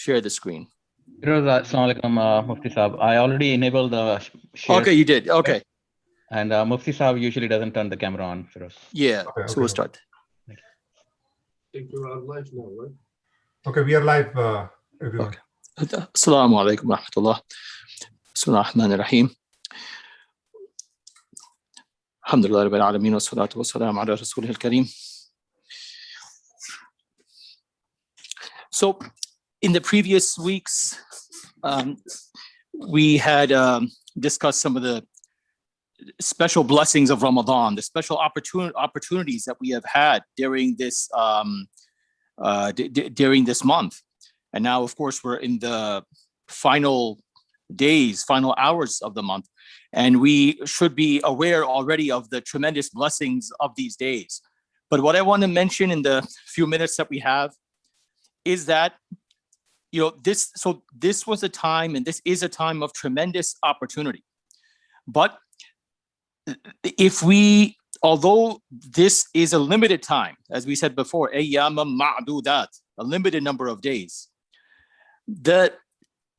share the screen. Assalamu alaikum, Mufti Saab. I already enabled the share. Okay, you did. Okay. And Mufti Saab usually doesn't turn the camera on, Firoz. Yeah, so we'll start. I think we're on live now, right? Okay, we are live, everyone. Okay. Assalamu alaikum wa rahmatullah. Bismillah ar-Rahman ar-Rahim. Alhamdulillah rabbil alameen wa salatu wa salam ala rasulih al-kareem. So in the previous weeks, we had discussed some of the special blessings of Ramadan, the special opportunities that we have had during this during this month. And now, of course, we're in the final days, final hours of the month, and we should be aware already of the tremendous blessings of these days. But what I want to mention in the few minutes that we have is that, you know, this was a time, and this is a time of tremendous opportunity. But if we, although this is a limited time, as we said before, ayyamam ma'dudat, a limited number of days,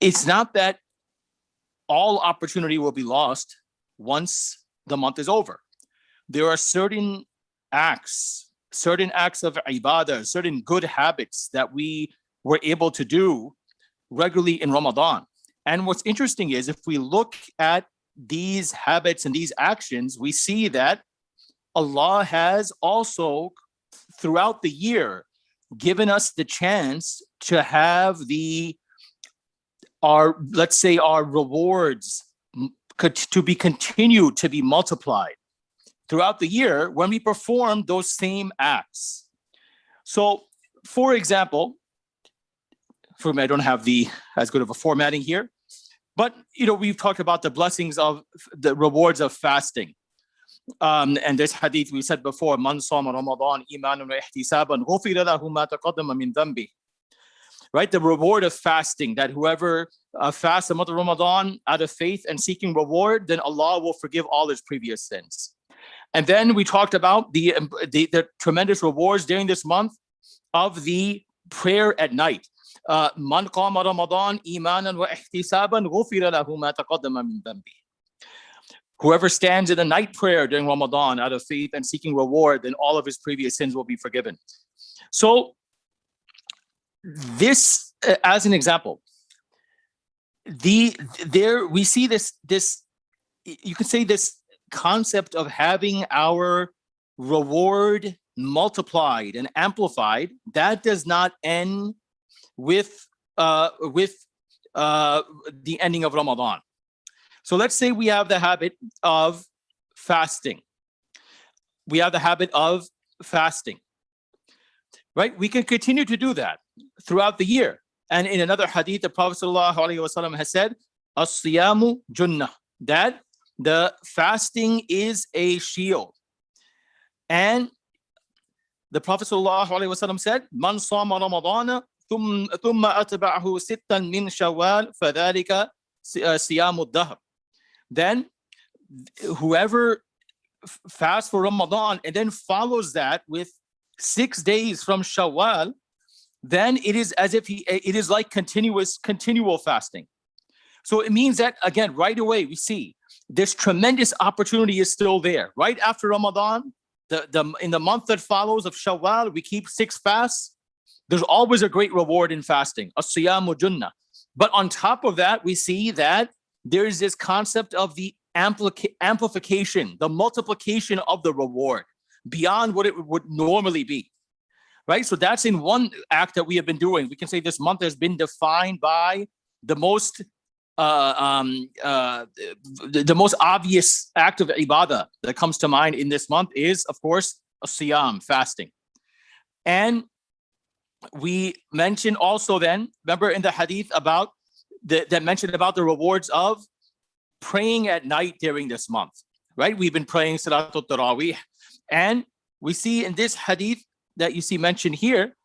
it's not that all opportunity will be lost once the month is over. There are certain acts of ibadah, certain good habits that we were able to do regularly in Ramadan. And what's interesting is, if we look at these habits and these actions, we see that Allah has also throughout the year given us the chance to have our rewards to continue to be multiplied throughout the year when we perform those same acts. So, for example, for me, I don't have as good of a formatting here, but you know, we've talked about the blessings of the rewards of fasting. And this hadith we said before, man sama Ramadan imanan wa ihtisaban ghufira lahu ma taqaddama min dhanbi. Right, the reward of fasting, that whoever fasts the month of Ramadan out of faith and seeking reward, then Allah will forgive all his previous sins. And then we talked about the tremendous rewards during this month of the prayer at night. Man qama Ramadan imanan wa ihtisaban ghufira lahu ma taqaddama min dhanbi. Whoever stands in the night prayer during Ramadan out of faith and seeking reward, then all of his previous sins will be forgiven. So this, as an example, there we see this you could say this concept of having our reward multiplied and amplified. That does not end with the ending of Ramadan. So let's say we have the habit of fasting. Right? We can continue to do that throughout the year. And in another hadith, the Prophet ﷺ has said, as-siyamu junnah, that the fasting is a shield. And the Prophet ﷺ said, man sama Ramadana thumma atba'ahu sittan min shawwal fadhalika siyamu dahr. Then whoever fasts for Ramadan and then follows that with 6 days from Shawwal, then it is as if it is like continual fasting. So it means that, again, right away we see this tremendous opportunity is still there. Right after Ramadan, in the month that follows of Shawwal, we keep 6 fasts. There's always a great reward in fasting, as-siyamu junnah. But on top of that, we see that there is this concept of the amplification, the multiplication of the reward beyond what it would normally be, right? So that's in one act that we have been doing. We can say this month has been defined by the most obvious act of ibadah that comes to mind in this month is, of course, a siyam, fasting. And we mentioned also then, remember in the hadith about that mentioned about the rewards of praying at night during this month, right? We've been praying Salatul Tarawih. And we see in this hadith that you see mentioned here,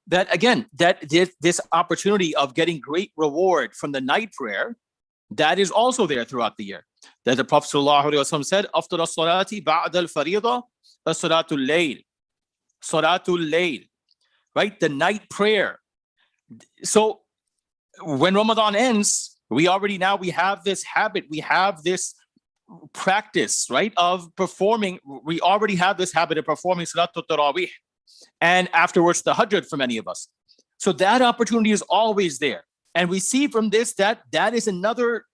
that again, that this opportunity of getting great reward from the night prayer, that is also there throughout the year. That the Prophet ﷺ said, after as-salati ba'da al-farida, salatul layl. Salatul layl, right? The night prayer. So when Ramadan ends, we have this habit, we have this practice, right, of performing. We already have this habit of performing Salatul Tarawih and afterwards the Hajj for many of us. So that opportunity is always there. And we see from this that is another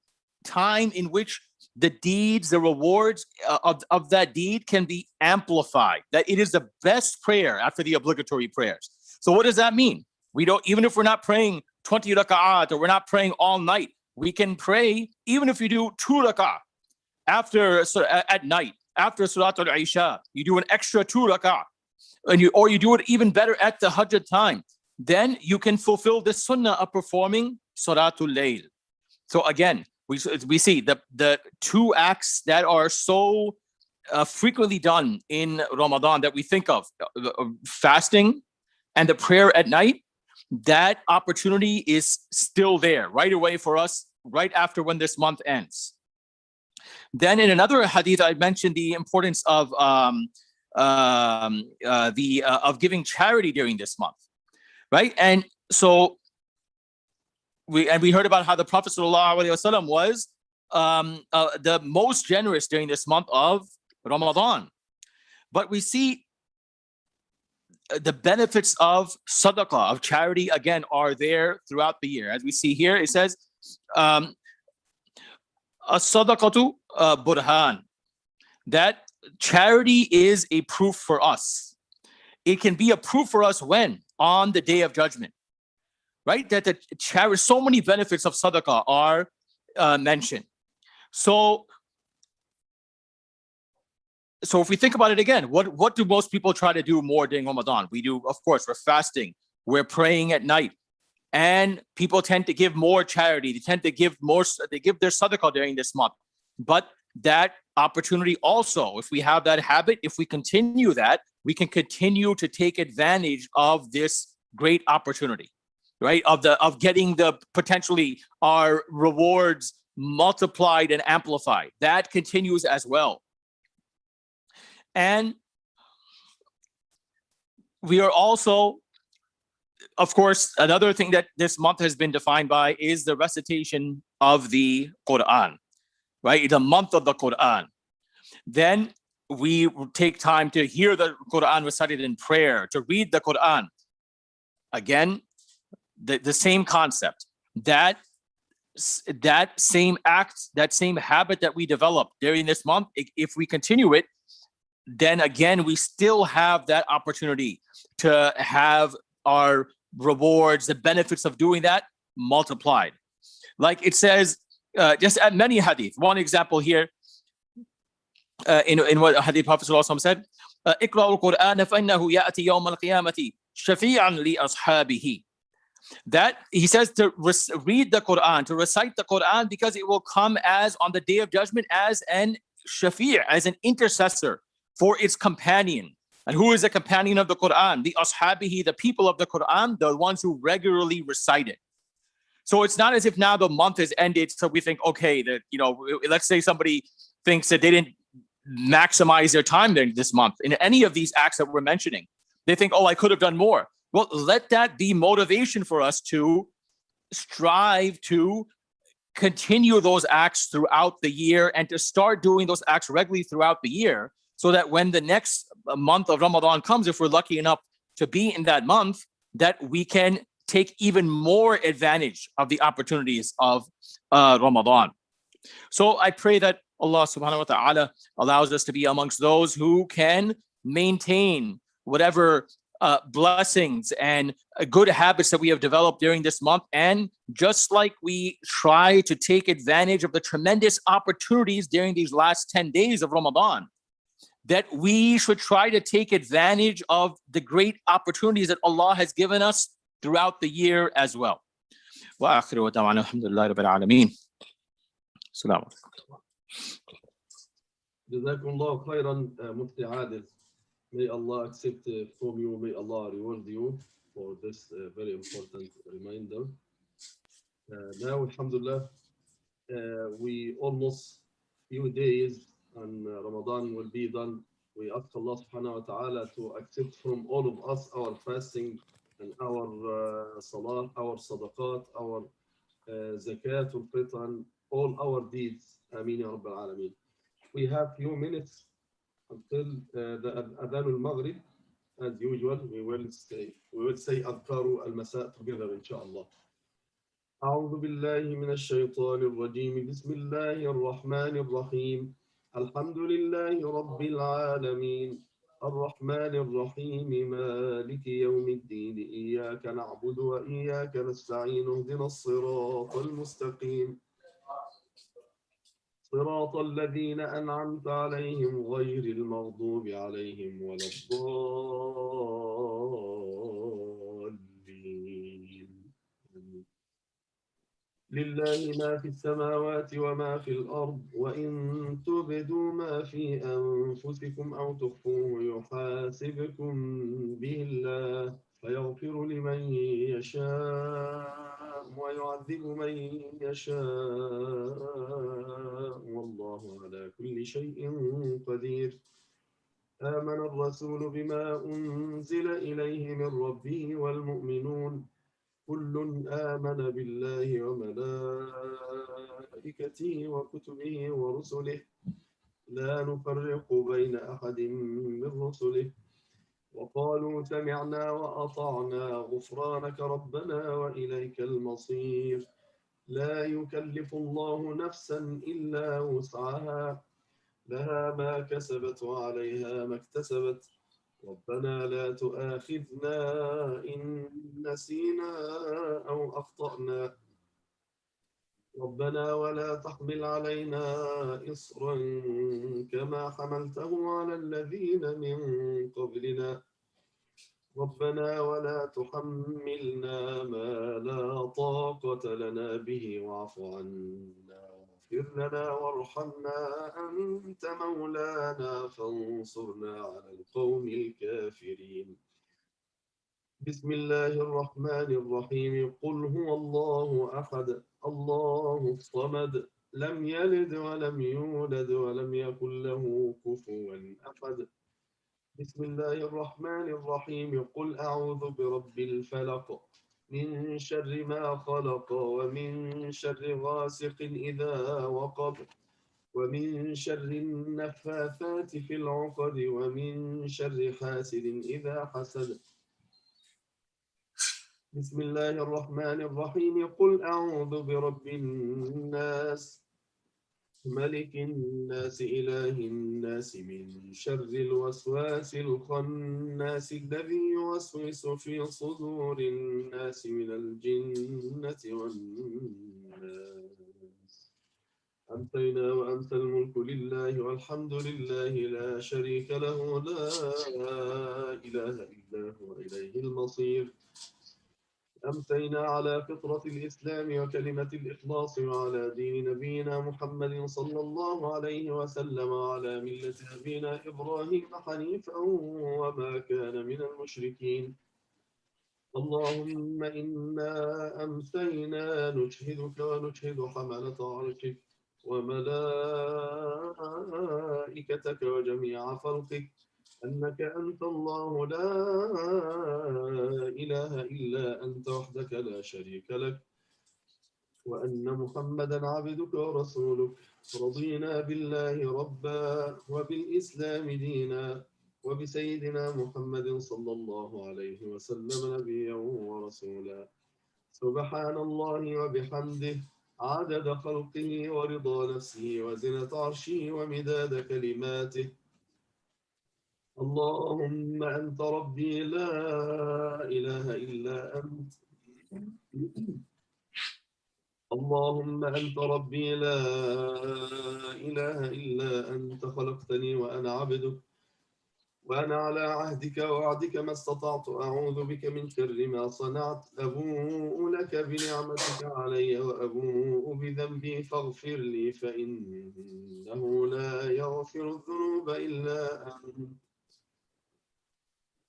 time in which the deeds, the rewards of that deed can be amplified, that it is the best prayer after the obligatory prayers. So what does that mean? We don't, even if we're not praying 20 raka'at or we're not praying all night, we can pray, even if you do 2 raka'at at night, after Salatul Isha, you do an extra 2 raka'at, or you do it even better at the Hajj time, then you can fulfill the sunnah of performing Salatul Layl. So again, we see the 2 acts that are so frequently done in Ramadan that we think of, fasting and the prayer at night. That opportunity is still there right away for us, right after when this month ends. Then in another hadith, I mentioned the importance of giving charity during this month, right? And so we heard about how the Prophet ﷺ was the most generous during this month of Ramadan. But we see the benefits of sadaqah, of charity, again, are there throughout the year. As we see here, it says, as-sadaqatu burhan, that charity is a proof for us. It can be a proof for us when? On the Day of Judgment, right? That the charity, so many benefits of sadaqah are mentioned. So if we think about it again, what do most people try to do more during Ramadan? We do, of course, we're fasting, we're praying at night, and people tend to give more charity. They tend to give more, they give their sadaqah during this month. But that opportunity also, if we have that habit, if we continue that, we can continue to take advantage of this great opportunity, right? Of getting the potentially our rewards multiplied and amplified. That continues as well. And we are also, of course, another thing that this month has been defined by is the recitation of the Quran, right? The month of the Quran. Then we take time to hear the Quran recited in prayer, to read the Quran. Again, the same concept, that same act, that same habit that we develop during this month, if we continue it, then again, we still have that opportunity to have our rewards, the benefits of doing that multiplied. Like it says, just at many hadith. One example here, in what hadith Prophet ﷺ said, اقرأوا القرآن فإنه يأتي يوم القيامة شفيعا لأصحابه. That he says to read the Quran, to recite the Quran, because it will come as on the Day of Judgment as an shafi', as an intercessor for its companion. And who is the companion of the Quran? The ashabihi, the people of the Quran, the ones who regularly recite it. So it's not as if now the month has ended, so we think, okay, that, let's say somebody thinks that they didn't maximize their time during this month in any of these acts that we're mentioning. They think, oh, I could have done more. Well, let that be motivation for us to strive to continue those acts throughout the year and to start doing those acts regularly throughout the year, so that when the next month of Ramadan comes, if we're lucky enough to be in that month, that we can take even more advantage of the opportunities of Ramadan. So I pray that Allah subhanahu wa ta'ala allows us to be amongst those who can maintain whatever blessings and good habits that we have developed during this month. And just like we try to take advantage of the tremendous opportunities during these last 10 days of Ramadan, that we should try to take advantage of the great opportunities that Allah has given us throughout the year as well. Wa akhiru da'wana alhamdulillahi rabbil alameen. Assalamu alaikum. Jazakumullah khairan, Mufti Adil. May Allah accept from you, may Allah reward you for this very important reminder. Now, alhamdulillah, we almost few days and Ramadan will be done. We ask Allah subhanahu wa ta'ala to accept from all of us our fasting and our salah, our sadaqat, our Zakatul Fitr, and all our deeds. Ameen ya Rabbal Alameen. We have few minutes until the Adhan al-Maghrib. As usual, we will say Adhkaru al-Masa together, inshallah. أعوذ بالله من الشيطان الرجيم. بسم الله الرحمن الرحيم. الحمد لله رب العالمين الرحمن الرحيم مالك يوم الدين إياك نعبد وإياك نستعين اهدنا الصراط المستقيم صراط الذين أنعمت عليهم غير المغضوب عليهم ولا الضالين. لله ما في السماوات وما في الأرض وإن تبدوا ما في أنفسكم أو تخفوه يحاسبكم به الله فيغفر لمن يشاء ويعذب من يشاء والله على كل شيء قدير. آمن الرسول بما أنزل إليه من ربه والمؤمنون كل آمن بالله وملائكته وكتبه ورسله لا نفرق بين أحد من رسله وقالوا سمعنا وأطعنا غفرانك ربنا وإليك المصير. لا يكلف الله نفسا إلا وسعها لها ما كسبت وعليها ما اكتسبت ربنا لا تؤاخذنا إن نسينا أو أخطأنا ربنا ولا تحمل علينا إصرا كما حملته على الذين من قبلنا ربنا ولا تحملنا ما لا طاقة لنا به واعف عنا واغفر لنا وارحمنا أنت مولانا فانصرنا على القوم الكافرين. بسم الله الرحمن الرحيم. قل هو الله أحد الله الصمد لم يلد ولم يولد ولم يكن له كفوا أحد. بسم الله الرحمن الرحيم. قل أعوذ برب الفلق من شر ما خلق ومن شر غاسق إذا وقب ومن شر النفاثات في العقد ومن شر حاسد إذا حسد. بسم الله الرحمن الرحيم. قل أعوذ برب الناس ملك الناس إله الناس من شر الوسواس الخناس الذي يوسوس في صدور الناس من الجنة والناس. أمسينا وأمسى الملك لله والحمد لله لا شريك له لا إله إلا هو إليه المصير. أمسينا على فطرة الإسلام وكلمة الإخلاص وعلى دين نبينا محمد صلى الله عليه وسلم وعلى ملة أبينا إبراهيم حنيفا وما كان من المشركين. اللهم إنا أمسينا نشهدك ونشهد حملة عرشك وملائكتك وجميع خلقك أنك أنت الله لا إله إلا أنت وحدك لا شريك لك وأن محمدا عبدك ورسولك. رضينا بالله ربا وبالإسلام دينا وبسيدنا محمد صلى الله عليه وسلم نبيا ورسولا. سبحان الله وبحمده عدد خلقه ورضا نفسه وزنة عرشه ومداد كلماته. اللهم أنت ربي لا إله إلا أنت. اللهم أنت ربي لا إله إلا أنت خلقتني وأنا عبدك وأنا على عهدك ووعدك ما استطعت أعوذ بك من شر ما صنعت. أبوء لك بنعمتك علي وأبوء بذنبي فاغفر لي فإنه لا يغفر الذنوب إلا أنت.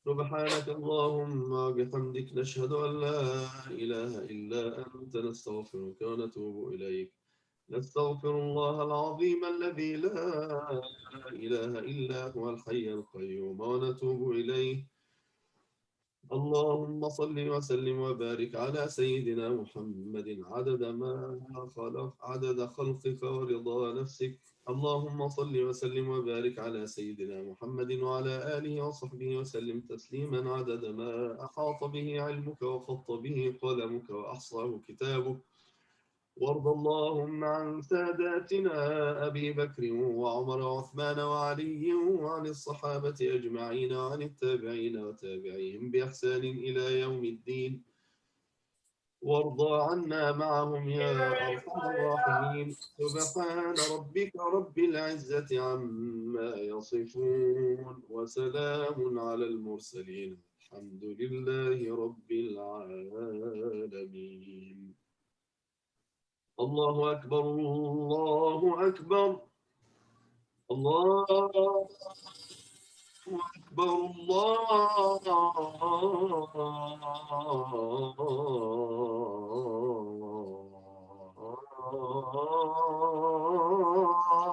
سبحانك اللهم وبحمدك نشهد أن لا إله إلا أنت نستغفرك ونتوب إليك. نستغفر الله العظيم الذي لا إله إلا هو الحي القيوم ونتوب إليه. اللهم صل وسلم وبارك على سيدنا محمد عدد خلقك ورضا نفسك. اللهم صل وسلم وبارك على سيدنا محمد وعلى آله وصحبه وسلم تسليما عدد ما أحاط به علمك وخط به قلمك وأحصاه كتابك. وارض اللهم عن ساداتنا أبي بكر وعمر وعثمان وعلي وعن الصحابة أجمعين وعن التابعين وتابعيهم بإحسان إلى يوم الدين. وارض عنا معهم يا أرحم الراحمين. سبحان ربك رب العزة عما يصفون وسلام على المرسلين الحمد لله رب العالمين. الله أكبر الله أكبر الله أكبر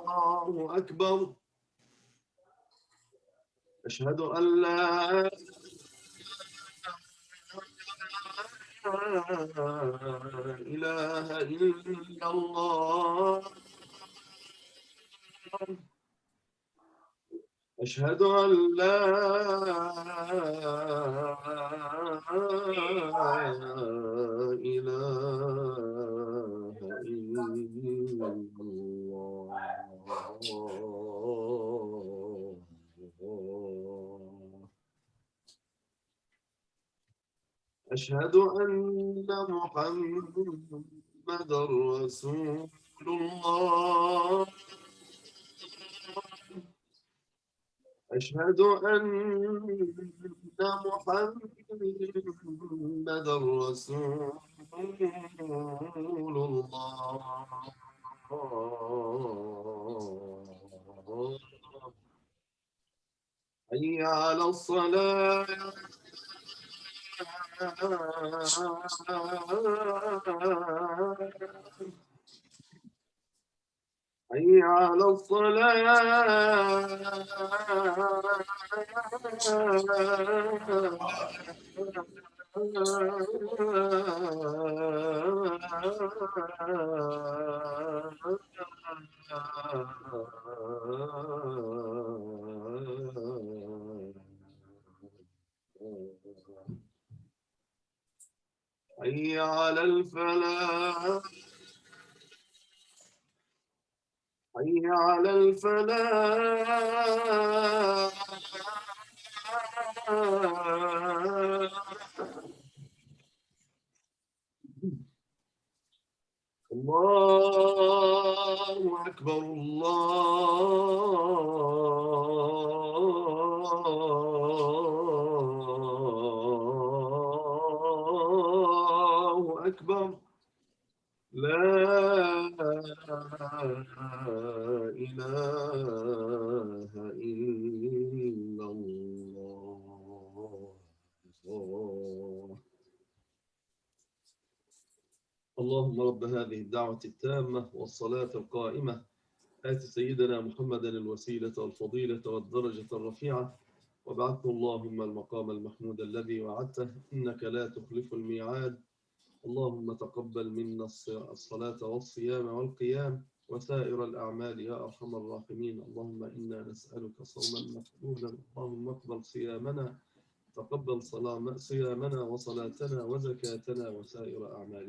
الله أكبر. أشهد أن لا إله إلا الله. أشهد أن لا إله إلا الله. أشهد أن محمدا رسول الله. أشهد أن محمدا رسول الله. حي على الصلاة. حي على الصلاة. حي على الفلاح. حي على الفلاح. الله أكبر الله أكبر. لا إله إلا الله. اللهم رب هذه الدعوة التامة والصلاة القائمة آت سيدنا محمدا الوسيلة والفضيلة والدرجة الرفيعة وابعثه اللهم المقام المحمود الذي وعدته إنك لا تخلف الميعاد. اللهم تقبل منا الصلاة والصيام والقيام وسائر الأعمال يا أرحم الراحمين. اللهم إنا نسألك صوما مقبولا. اللهم اقبل صيامنا، تقبل صيامنا وصلاتنا وزكاتنا وسائر أعمالنا.